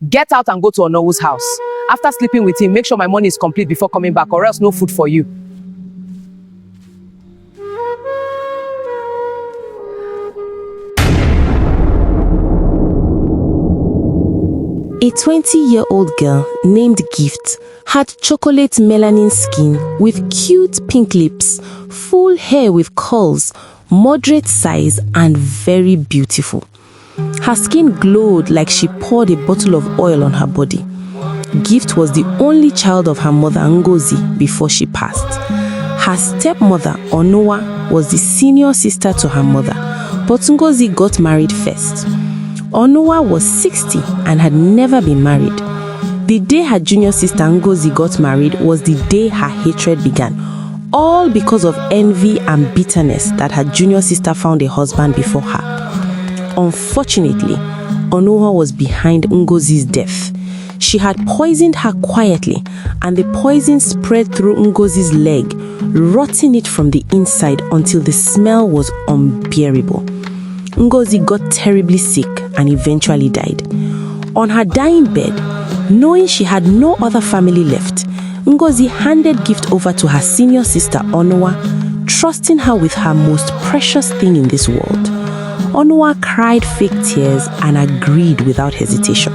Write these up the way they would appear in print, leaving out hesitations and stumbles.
Get out and go to Onowu's house. After sleeping with him, make sure my money is complete before coming back, or else no food for you. A 20-year-old girl named Gift had chocolate melanin skin with cute pink lips, full hair with curls, moderate size and very beautiful. Her skin glowed like she poured a bottle of oil on her body. Gift was the only child of her mother Ngozi before she passed. Her stepmother Onowa was the senior sister to her mother, but Ngozi got married first. Onowa was 60 and had never been married. The day her junior sister Ngozi got married was the day her hatred began, all because of envy and bitterness that her junior sister found a husband before her. Unfortunately, Onowa was behind Ngozi's death. She had poisoned her quietly, and the poison spread through Ngozi's leg, rotting it from the inside until the smell was unbearable. Ngozi got terribly sick and eventually died. On her dying bed, knowing she had no other family left, Ngozi handed Gift over to her senior sister Onowa, trusting her with her most precious thing in this world. Onowa cried fake tears and agreed without hesitation.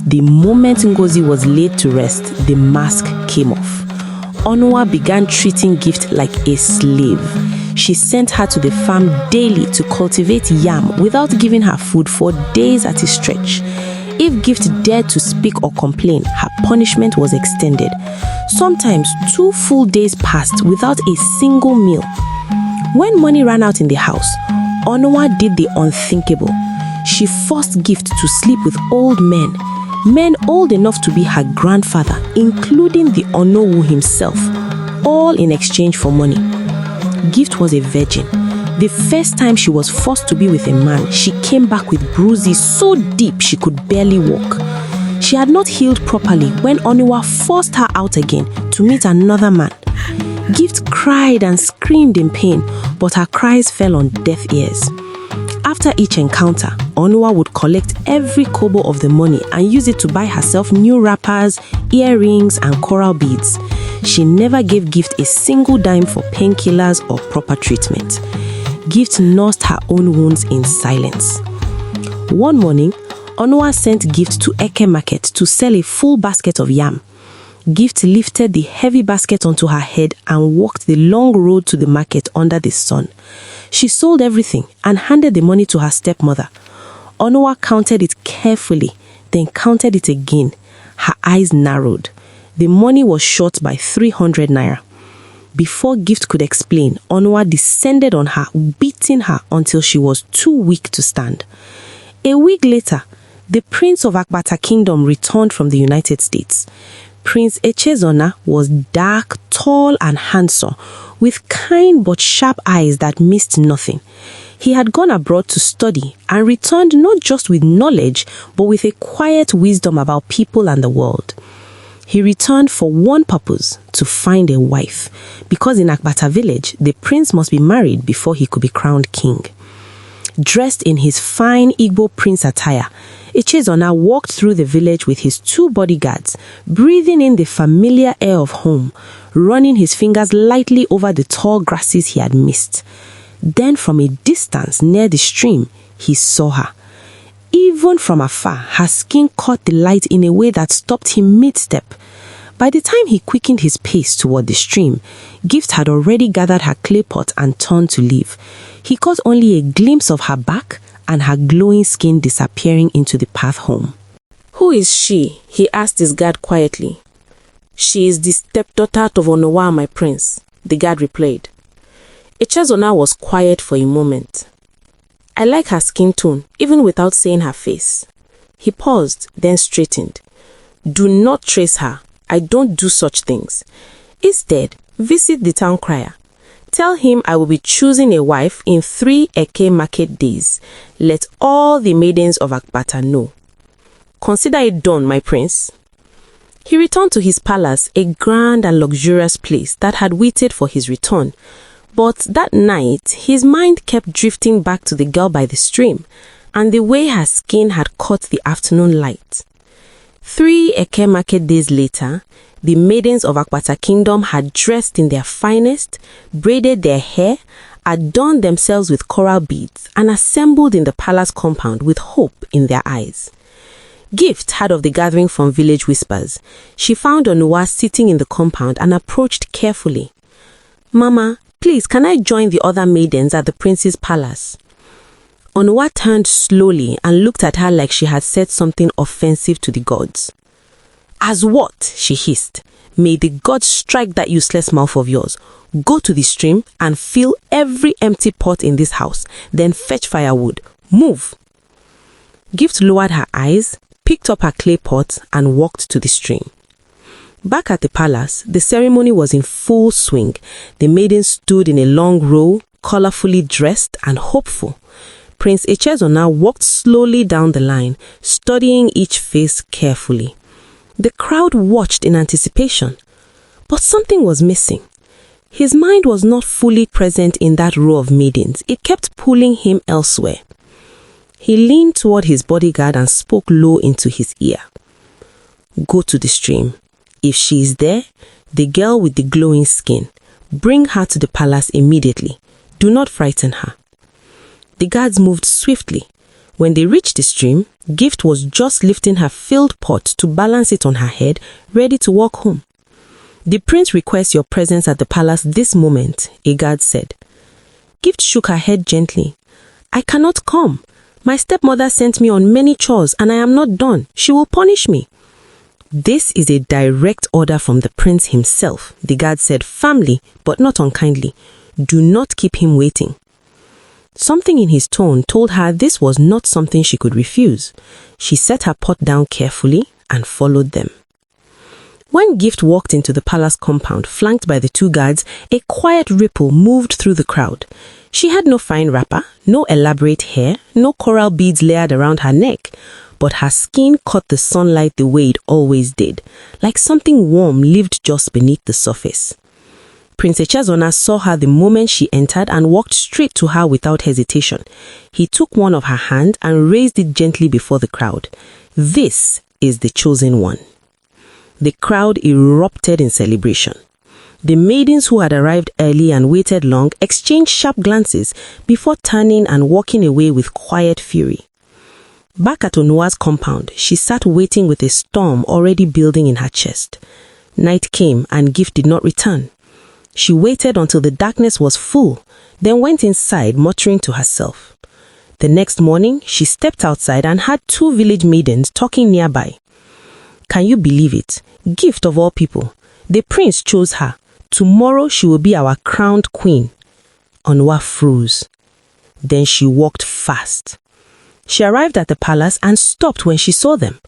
The moment Ngozi was laid to rest, the mask came off. Onowa began treating Gift like a slave. She sent her to the farm daily to cultivate yam without giving her food for days at a stretch. If Gift dared to speak or complain, her punishment was extended. Sometimes 2 full days passed without a single meal. When money ran out in the house, Onowa did the unthinkable. She forced Gift to sleep with old men old enough to be her grandfather, including the Onowu himself, all in exchange for money. Gift was a virgin. The first time she was forced to be with a man, she came back with bruises so deep she could barely walk. She had not healed properly when Onowa forced her out again to meet another man. Gift cried and screamed in pain, but her cries fell on deaf ears. After each encounter, Onowa would collect every kobo of the money and use it to buy herself new wrappers, earrings, and coral beads. She never gave Gift a single dime for painkillers or proper treatment. Gift nursed her own wounds in silence. One morning, Onowa sent Gift to Eke Market to sell a full basket of yam. Gift lifted the heavy basket onto her head and walked the long road to the market under the sun. She sold everything and handed the money to her stepmother. Onowa counted it carefully, then counted it again. Her eyes narrowed. The money was short by 300 naira. Before Gift could explain, Onowa descended on her, beating her until she was too weak to stand. A week later, the Prince of Akpata Kingdom returned from the United States. Prince Echezona was dark, tall, and handsome, with kind but sharp eyes that missed nothing. He had gone abroad to study and returned not just with knowledge, but with a quiet wisdom about people and the world. He returned for one purpose: to find a wife, because in Akpata village, the prince must be married before he could be crowned king. Dressed in his fine Igbo prince attire, Echezona walked through the village with his 2 bodyguards, breathing in the familiar air of home, running his fingers lightly over the tall grasses he had missed. Then from a distance near the stream, he saw her. Even from afar, her skin caught the light in a way that stopped him mid-step. By the time he quickened his pace toward the stream, Gift had already gathered her clay pot and turned to leave. He caught only a glimpse of her back and her glowing skin disappearing into the path home. "Who is she?" he asked his guard quietly. "She is the stepdaughter of Onowa, my prince," the guard replied. Echezona was quiet for a moment. "I like her skin tone, even without saying her face." He paused, then straightened. "Do not trace her. I don't do such things. Instead, visit the town crier. Tell him I will be choosing a wife in 3 Eke market days. Let all the maidens of Akpata know. Consider it done, my prince." He returned to his palace, a grand and luxurious place that had waited for his return. But that night, his mind kept drifting back to the girl by the stream and the way her skin had caught the afternoon light. 3 Eke market days later, the maidens of Akpata kingdom had dressed in their finest, braided their hair, adorned themselves with coral beads, and assembled in the palace compound with hope in their eyes. Gift heard of the gathering from village whispers. She found Onuwa sitting in the compound and approached carefully. "Mama, please, can I join the other maidens at the prince's palace?" Onuwa turned slowly and looked at her like she had said something offensive to the gods. "As what?" she hissed. "May the gods strike that useless mouth of yours. Go to the stream and fill every empty pot in this house, then fetch firewood. Move!" Gift lowered her eyes, picked up her clay pot, and walked to the stream. Back at the palace, the ceremony was in full swing. The maidens stood in a long row, colorfully dressed and hopeful. Prince Echezona walked slowly down the line, studying each face carefully. The crowd watched in anticipation, but something was missing. His mind was not fully present in that row of maidens. It kept pulling him elsewhere. He leaned toward his bodyguard and spoke low into his ear. "Go to the stream. If she is there, the girl with the glowing skin, bring her to the palace immediately. Do not frighten her." The guards moved swiftly. When they reached the stream, Gift was just lifting her filled pot to balance it on her head, ready to walk home. "The prince requests your presence at the palace this moment," a guard said. Gift shook her head gently. "I cannot come. My stepmother sent me on many chores and I am not done. She will punish me." "This is a direct order from the prince himself," the guard said firmly but not unkindly. "Do not keep him waiting." Something in his tone told her this was not something she could refuse. She set her pot down carefully and followed them. When Gift walked into the palace compound, flanked by the 2 guards, a quiet ripple moved through the crowd. She had no fine wrapper, no elaborate hair, no coral beads layered around her neck, but her skin caught the sunlight the way it always did, like something warm lived just beneath the surface. Prince Echezona saw her the moment she entered and walked straight to her without hesitation. He took one of her hands and raised it gently before the crowd. "This is the chosen one." The crowd erupted in celebration. The maidens who had arrived early and waited long exchanged sharp glances before turning and walking away with quiet fury. Back at Onuwa's compound, she sat waiting with a storm already building in her chest. Night came and Gift did not return. She waited until the darkness was full, then went inside muttering to herself. The next morning, she stepped outside and had 2 village maidens talking nearby. "Can you believe it? Gift of all people. The prince chose her. Tomorrow she will be our crowned queen." Onuwa froze. Then she walked fast. She arrived at the palace and stopped when she saw them.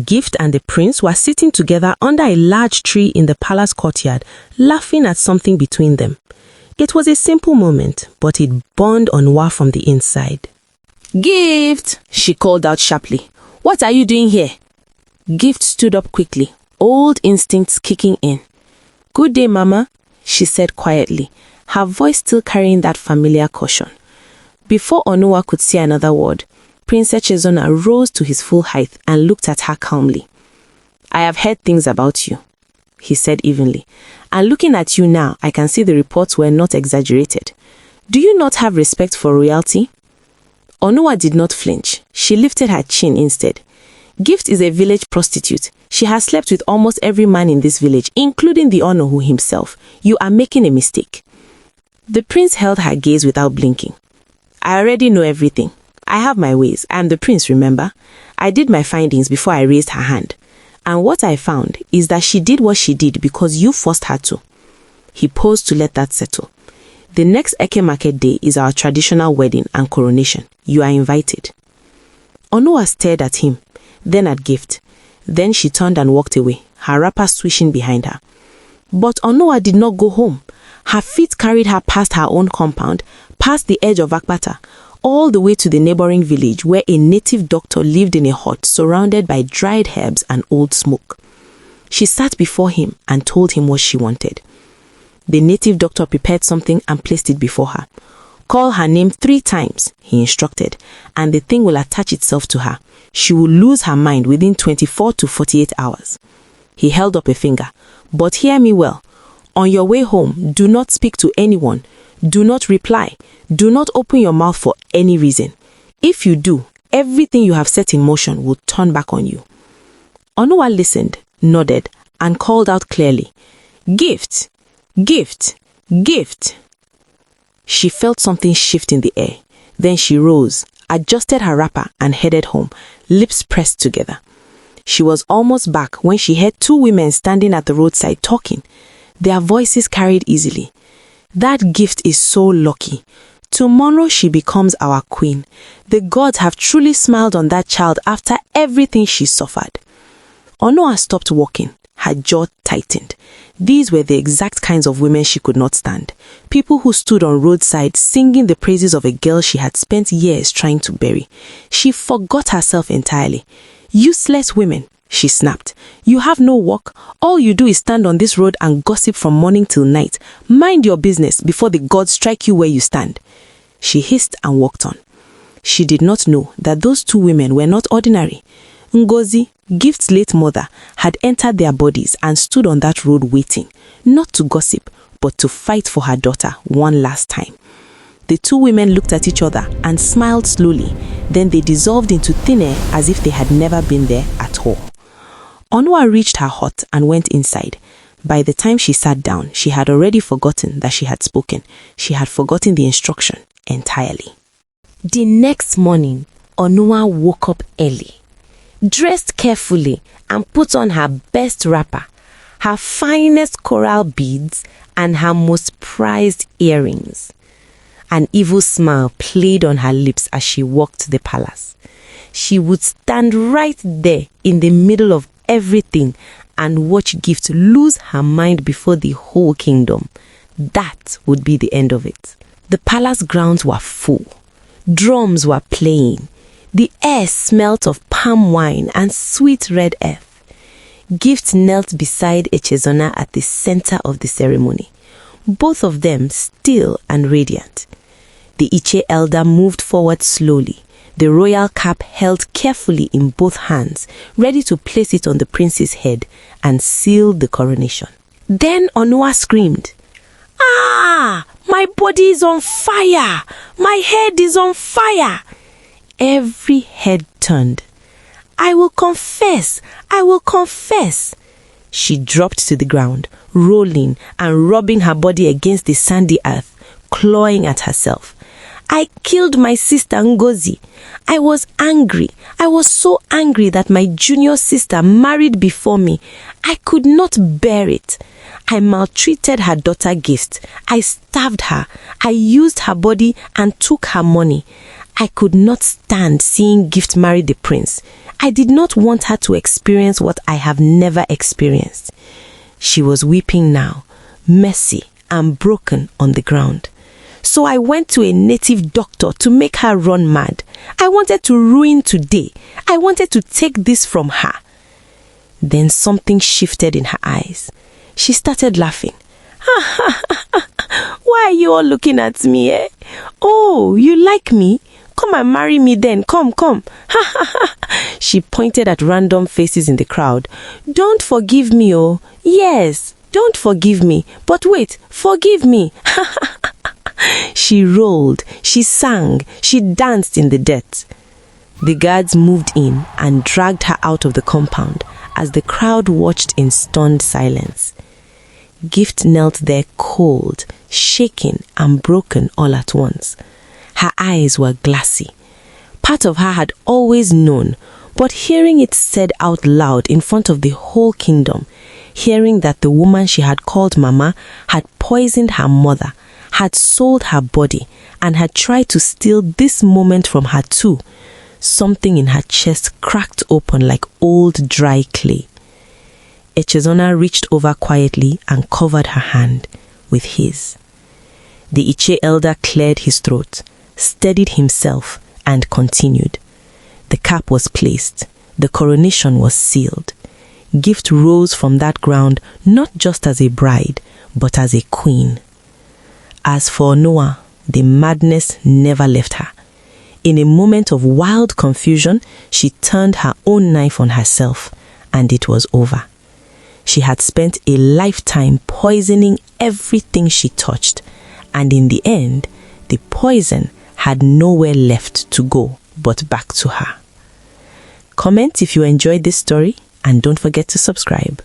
Gift and the prince were sitting together under a large tree in the palace courtyard, laughing at something between them. It was a simple moment, but it burned Onuwa from the inside. "Gift!" she called out sharply. "What are you doing here?" Gift stood up quickly, old instincts kicking in. "Good day, Mama," she said quietly, her voice still carrying that familiar caution. Before Onuwa could say another word, Prince Echezona rose to his full height and looked at her calmly. "I have heard things about you," he said evenly, "and looking at you now, I can see the reports were not exaggerated. Do you not have respect for royalty?" Onuwa did not flinch. She lifted her chin instead. "Gift is a village prostitute. She has slept with almost every man in this village, including the Onowu himself. You are making a mistake." The prince held her gaze without blinking. "I already know everything. I have my ways. I am the prince, remember? I did my findings before I raised her hand. And what I found is that she did what she did because you forced her to." He paused to let that settle. "The next Eke market day is our traditional wedding and coronation. You are invited." Onuwa stared at him, then at Gift. Then she turned and walked away, her wrapper swishing behind her. But Onuwa did not go home. Her feet carried her past her own compound, past the edge of Akpata, all the way to the neighboring village where a native doctor lived in a hut surrounded by dried herbs and old smoke. She sat before him and told him what she wanted. The native doctor prepared something and placed it before her. "Call her name 3 times, he instructed, and the thing will attach itself to her. she would lose her mind within 24 to 48 hours. He held up a finger. But hear me well. On your way home, do not speak to anyone. Do not reply. Do not open your mouth for any reason. If you do, everything you have set in motion will turn back on you. Onuwa listened, nodded, and called out clearly, "Gift! Gift! Gift!" She felt something shift in the air. Then she rose, adjusted her wrapper, and headed home, lips pressed together. She was almost back when she heard two women standing at the roadside talking. Their voices carried easily. "That gift is so lucky. Tomorrow she becomes our queen. The gods have truly smiled on that child after everything she suffered." Onuwa stopped walking. Her jaw tightened. These were the exact kinds of women she could not stand. People who stood on roadsides singing the praises of a girl she had spent years trying to bury. She forgot herself entirely. "Useless women," she snapped. "You have no work. All you do is stand on this road and gossip from morning till night. Mind your business before the gods strike you where you stand." She hissed and walked on. She did not know that those two women were not ordinary. Ngozi, Gift's late mother, had entered their bodies and stood on that road waiting, not to gossip, but to fight for her daughter one last time. The two women looked at each other and smiled slowly. Then they dissolved into thin air as if they had never been there at all. Onuwa reached her hut and went inside. By the time she sat down, she had already forgotten that she had spoken. She had forgotten the instruction entirely. The next morning, Onuwa woke up early, dressed carefully, and put on her best wrapper, her finest coral beads, and her most prized earrings. An evil smile played on her lips as she walked to the palace. She would stand right there in the middle of everything and watch Gift lose her mind before the whole kingdom. That would be the end of it. The palace grounds were full. Drums were playing. The air smelt of palm wine and sweet red earth. Gift knelt beside Echezona at the center of the ceremony, both of them still and radiant. The Iche elder moved forward slowly, the royal cap held carefully in both hands, ready to place it on the prince's head and seal the coronation. Then Onuwa screamed, "Ah! My body is on fire! My head is on fire!" Every head turned. "I will confess! I will confess!" She dropped to the ground, rolling and rubbing her body against the sandy earth, clawing at herself. "I killed my sister Ngozi. I was angry. I was so angry that my junior sister married before me. I could not bear it. I maltreated her daughter Gift. I starved her. I used her body and took her money. I could not stand seeing Gift marry the prince. I did not want her to experience what I have never experienced." She was weeping now, messy and broken on the ground. "So I went to a native doctor to make her run mad. I wanted to ruin today. I wanted to take this from her." Then something shifted in her eyes. She started laughing. "Why are you all looking at me, eh? Oh, you like me? Come and marry me then. Come, come." She pointed at random faces in the crowd. "Don't forgive me, oh. Yes, don't forgive me. But wait, forgive me." She rolled, she sang, she danced in the dirt. The guards moved in and dragged her out of the compound as the crowd watched in stunned silence. Gift knelt there cold, shaking and broken all at once. Her eyes were glassy. Part of her had always known, but hearing it said out loud in front of the whole kingdom, hearing that the woman she had called Mama had poisoned her mother, had sold her body, and had tried to steal this moment from her too, something in her chest cracked open like old dry clay. Echezona reached over quietly and covered her hand with his. The Iche elder cleared his throat, steadied himself, and continued. The cap was placed. The coronation was sealed. Gift rose from that ground not just as a bride, but as a queen. As for Noah, the madness never left her. In a moment of wild confusion, she turned her own knife on herself, and it was over. She had spent a lifetime poisoning everything she touched, and in the end, the poison had nowhere left to go but back to her. Comment if you enjoyed this story, and don't forget to subscribe.